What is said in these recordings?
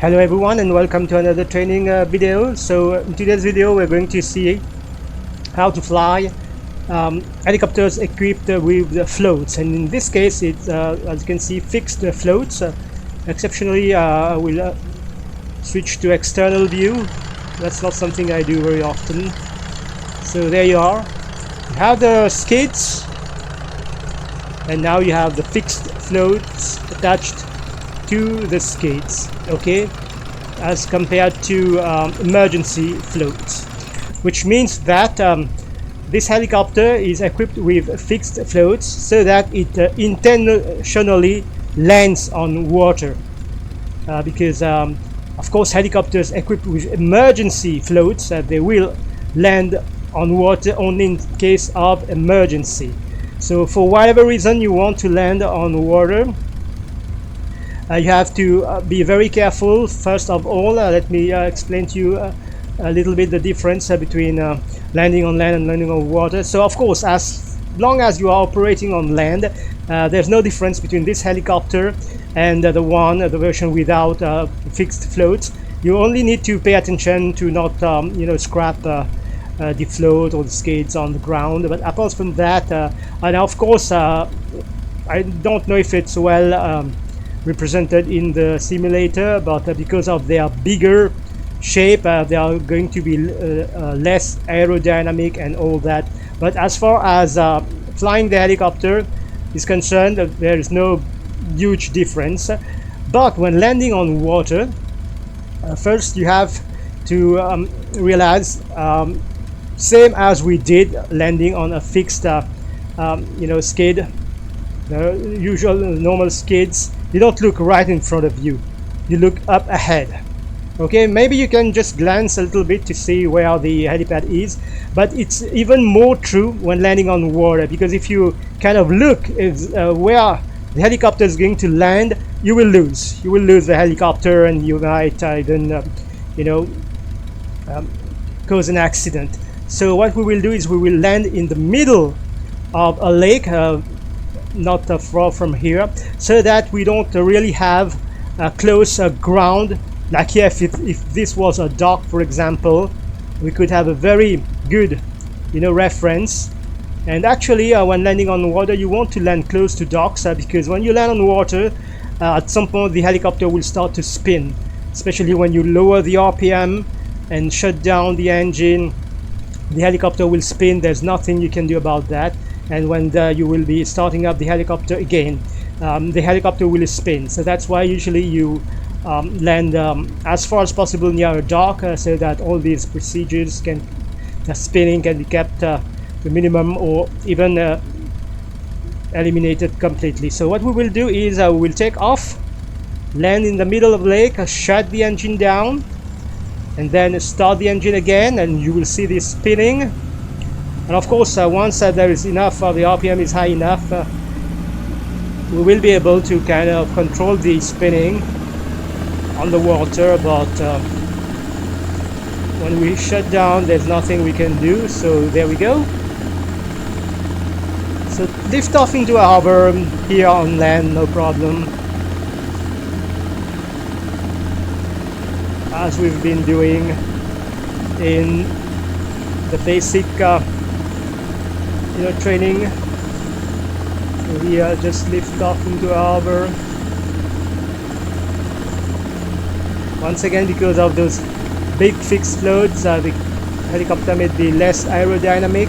Hello everyone and welcome to another training video. So in today's video we're going to see how to fly helicopters equipped with floats, and in this case it's as you can see fixed floats. Exceptionally I will switch to external view. That's not something I do very often. So there you are. You have the skids and now you have the fixed floats attached to the skids, okay, as compared to emergency floats, which means that this helicopter is equipped with fixed floats so that it intentionally lands on water, because of course helicopters equipped with emergency floats they will land on water only in case of emergency. So for whatever reason you want to land on water, you have to be very careful. First of all, let me explain to you a little bit the difference between landing on land and landing on water. So of course, as long as you are operating on land, there's no difference between this helicopter and the version without fixed floats. You only need to pay attention to not scrap the float or the skids on the ground. But apart from that, and of course I don't know if it's well represented in the simulator, but because of their bigger shape they are going to be less aerodynamic and all that. But as far as flying the helicopter is concerned, there is no huge difference. But when landing on water, first you have to realize, same as we did landing on a fixed skid, the usual normal skids, you don't look right in front of you, you look up ahead. Okay, maybe you can just glance a little bit to see where the helipad is, but it's even more true when landing on water, because if you kind of look where the helicopter is going to land, you will lose the helicopter, and you might even cause an accident. So what we will do is we will land in the middle of a lake, not far from here, so that we don't really have close ground. Like here, if this was a dock, for example, we could have a very good reference. And actually when landing on water, you want to land close to docks, because when you land on water, at some point the helicopter will start to spin, especially when you lower the RPM and shut down the engine. The helicopter will spin. There's nothing you can do about that. And when you will be starting up the helicopter again, the helicopter will spin. So that's why usually you land as far as possible near a dock, so that all these procedures the spinning can be kept to minimum, or even eliminated completely. So what we will do is we will take off, land in the middle of the lake, shut the engine down, and then start the engine again, and you will see this spinning. And of course once there is enough, the RPM is high enough, we will be able to kind of control the spinning on the water. But when we shut down, there's nothing we can do. So there we go. So lift off into a harbor here on land, no problem, as we've been doing in the basic training. So we just lift off into a harbor. Once again, because of those big fixed floats, the helicopter may be less aerodynamic.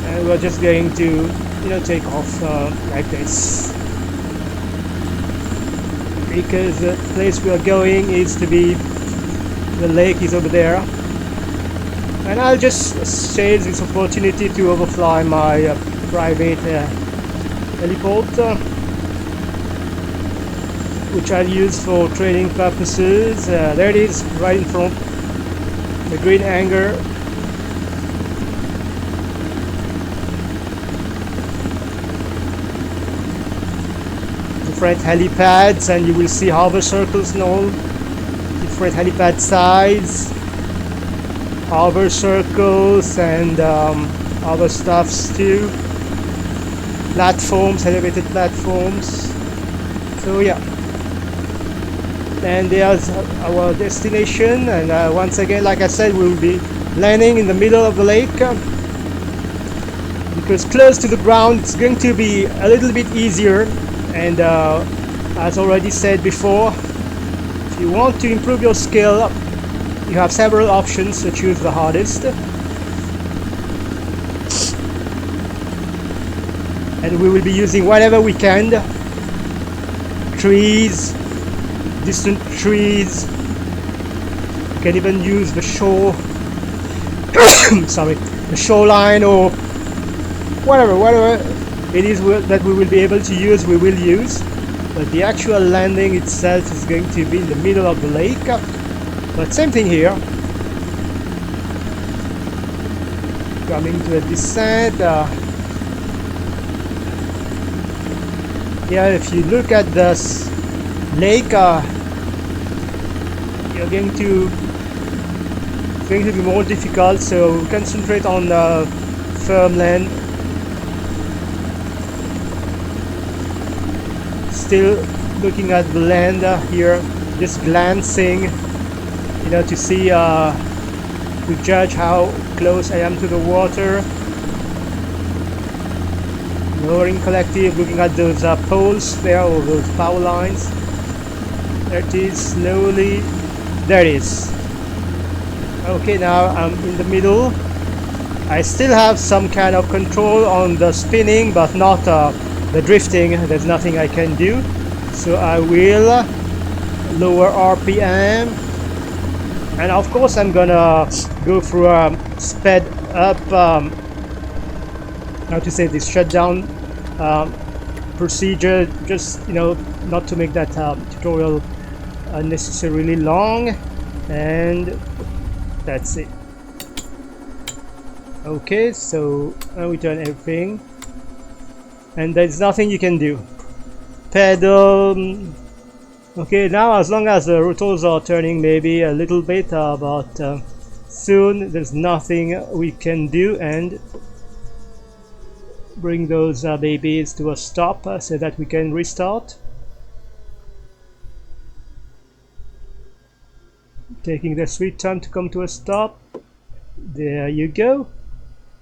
And we're just going to take off like this, because the place we are going is to be, the lake is over there. And I'll just seize this opportunity to overfly my private heliport, which I'll use for training purposes. There it is, right in front, the green hangar. Different helipads, and you will see hover circles and all. Different helipad size, hover circles, and other stuffs too. platforms, elevated platforms. So yeah, and there's our destination, and once again, like I said, we'll be landing in the middle of the lake, because close to the ground it's going to be a little bit easier. And as already said before, if you want to improve your skill, you have several options to choose the hardest. And we will be using whatever we can, trees, distant trees. You can even use the shore sorry, the shoreline, or whatever it is that we will be able to use, we will use. But the actual landing itself is going to be in the middle of the lake. But same thing here, coming to a descent. Yeah, if you look at this lake, you're going to be more difficult, so concentrate on firm land. Still looking at the land here, just glancing, you know, to see, to judge how close I am to the water. Lowering collective, looking at those poles there, or those power lines. There it is, slowly. There it is. Okay, now I'm in the middle. I still have some kind of control on the spinning, but not the drifting. There's nothing I can do. So I will lower RPM. And of course I'm gonna go through a sped up, how to say this, shutdown procedure, just, you know, not to make that tutorial unnecessarily long. And that's it. Okay, so I return everything, and there's nothing you can do. Pedal. Okay, now as long as the rotors are turning maybe a little bit, but soon there's nothing we can do. And bring those babies to a stop so that we can restart. Taking the sweet time to come to a stop. There you go.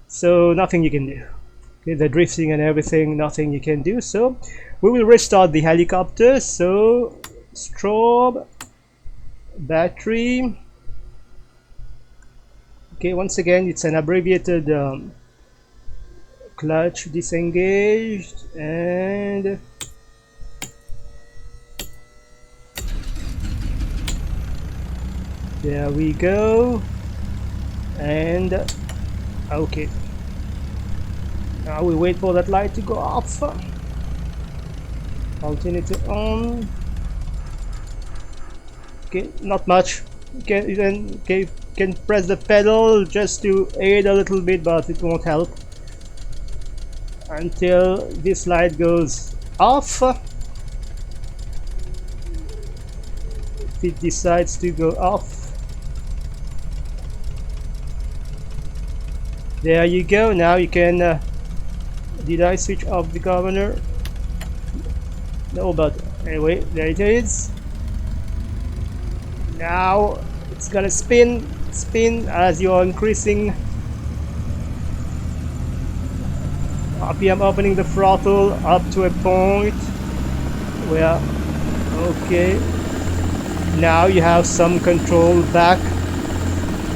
So nothing you can do. Okay, the drifting and everything, nothing you can do. So we will restart the helicopter. So strobe, battery. Okay, once again it's an abbreviated clutch disengaged, and there we go. And okay, now we wait for that light to go off. Alternator on. Okay, not much. You can even can press the pedal just to aid a little bit, but it won't help until this light goes off. If it decides to go off, there you go. Now you can did I switch off the governor? No, but anyway, there it is. Now it's gonna spin as you're increasing RPM, opening the throttle up to a point where, okay, now you have some control back,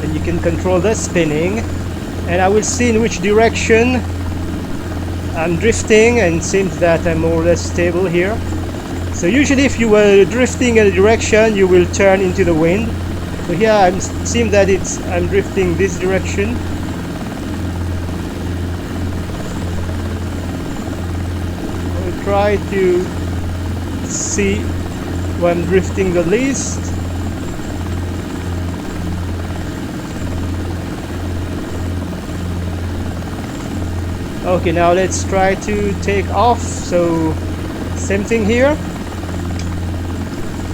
and you can control the spinning. And I will see in which direction I'm drifting, and it seems that I'm more or less stable here. So usually if you were drifting in a direction, you will turn into the wind. So here it seems that I'm drifting this direction. I will try to see where I'm drifting the least. Okay, now let's try to take off. So same thing here.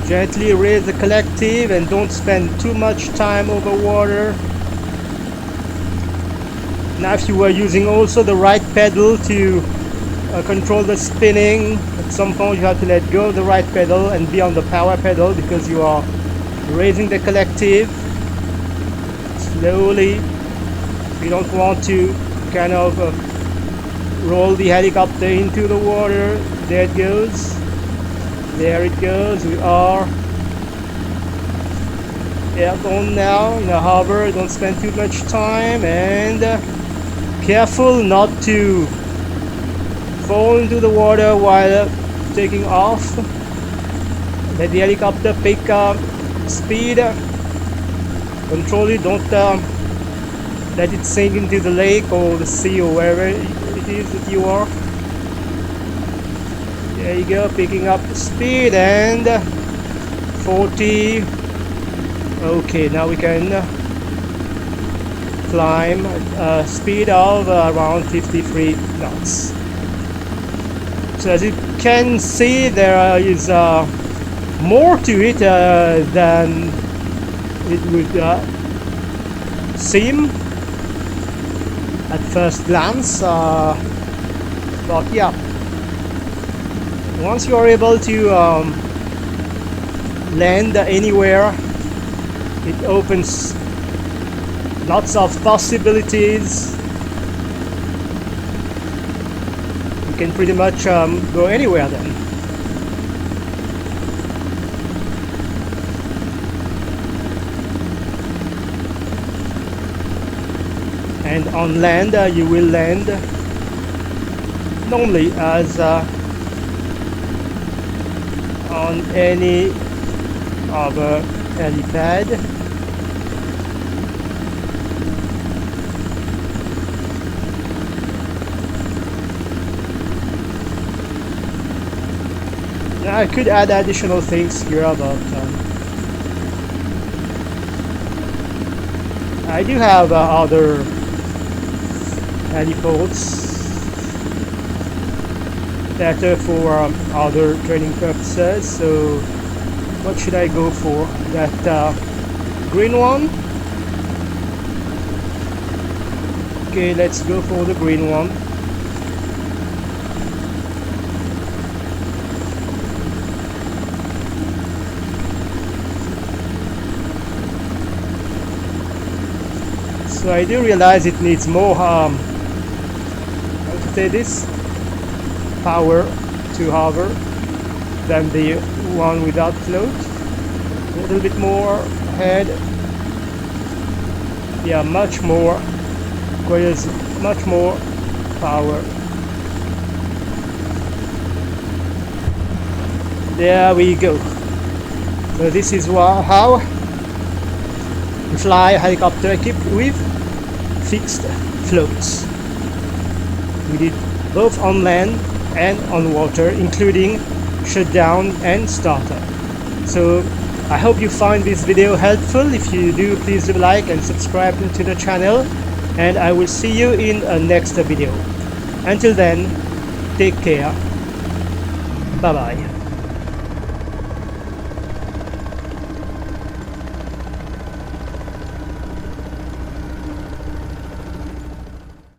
Gently raise the collective and don't spend too much time over water. Now if you were using also the right pedal to control the spinning. At some point you have to let go of the right pedal and be on the power pedal because you are raising the collective slowly. You don't want to kind of roll the helicopter into the water. There it goes. There it goes. We are airborne now in a harbor. Don't spend too much time, and careful not to fall into the water while taking off. Let the helicopter pick speed. Control it. Don't let it sink into the lake or the sea or wherever it is that you are. There you go, picking up the speed, and 40. Okay, now we can climb at a speed of around 53 knots. So as you can see, there is more to it than it would seem at first glance, but yeah, once you are able to land anywhere, it opens lots of possibilities. You can pretty much go anywhere then. And on land, you will land normally as on any other helipad. Now I could add additional things here, but I do have other heliports better for other training purposes. So what should I go for? That green one? Okay, let's go for the green one. So I do realize it needs more how to say this, power to hover than the one without float. A little bit more head. Yeah, much more. Requires much more power. There we go. So this is how you fly a helicopter equipped with fixed floats. We did both on land and on water, including shutdown and startup. So I hope you find this video helpful. If you do, please do like and subscribe to the channel, and I will see you in a next video. Until then, take care. Bye bye.